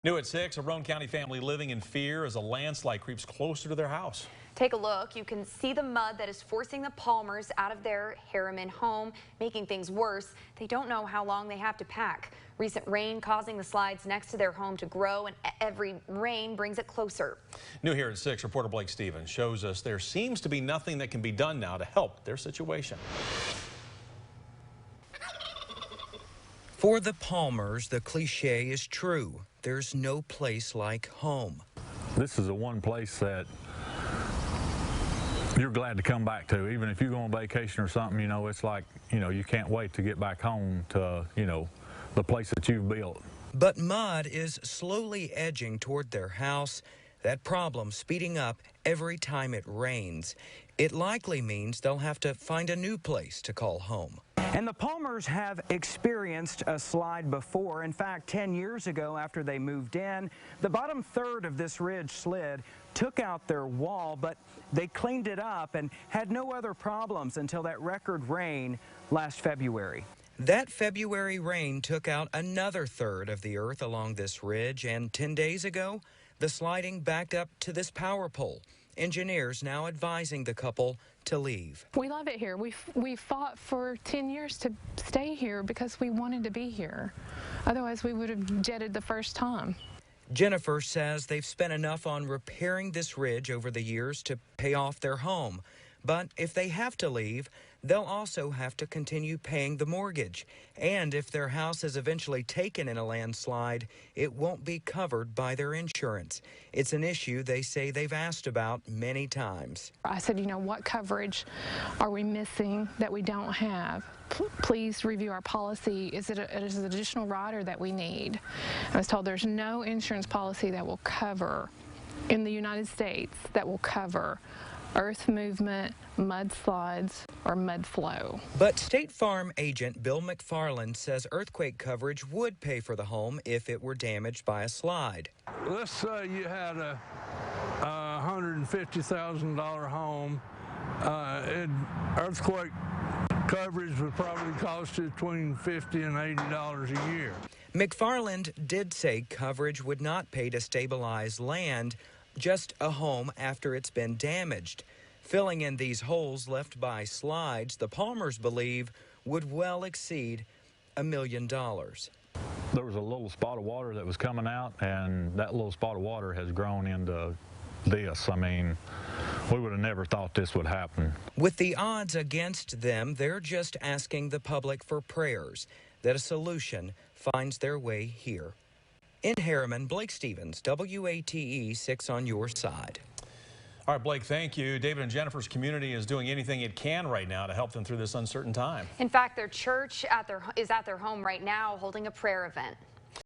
New at 6, a Roane County family living in fear as a landslide creeps closer to their house. Take a look. You can see the mud that is forcing the Palmers out of their Harriman home, making things worse. They don't know how long they have to pack. Recent rain causing the slides next to their home to grow, and every rain brings it closer. New here at 6, reporter Blake Stevens shows us there seems to be nothing that can be done now to help their situation. For the Palmers, the cliche is true. There's no place like home. This is the one place that you're glad to come back to. Even if you go on vacation or something, you know, it's like, you can't wait to get back home to, the place that you've built. But mud is slowly edging toward their house, that problem speeding up every time it rains. It likely means they'll have to find a new place to call home. And the Palmers have experienced a slide before. In fact, 10 years ago, after they moved in, the bottom third of this ridge slid, took out their wall, but they cleaned it up and had no other problems until that record rain last February. That February rain took out another third of the earth along this ridge, and 10 days ago, the sliding backed up to this power pole. Engineers now advising the couple to leave. We love it here. We fought for 10 years to stay here because we wanted to be here. Otherwise, we would have jetted the first time. Jennifer says they've spent enough on repairing this ridge over the years to pay off their home. But if they have to leave, they'll also have to continue paying the mortgage. And if their house is eventually taken in a landslide, it won't be covered by their insurance. It's an issue they say they've asked about many times. I said, what coverage are we missing that we don't have? Please review our policy. Is it an additional rider that we need? I was told there's no insurance policy that will cover, in the United States, that will cover earth movement, mudslides, or mud flow. But State Farm agent Bill McFarland says earthquake coverage would pay for the home if it were damaged by a slide. Let's say you had a $150,000 home. Earthquake coverage would probably cost you between $50 and $80 a year. McFarland did say coverage would not pay to stabilize land, just a home after it's been damaged. Filling in these holes left by slides, the Palmers believe would well exceed $1 million. There was a little spot of water that was coming out, and that little spot of water has grown into this. I mean, we would have never thought this would happen. With the odds against them, they're just asking the public for prayers that a solution finds their way here. In Harriman, Blake Stevens, WATE 6 on your side. All right, Blake, thank you. David and Jennifer's community is doing anything it can right now to help them through this uncertain time. In fact, their church is at their home right now holding a prayer event.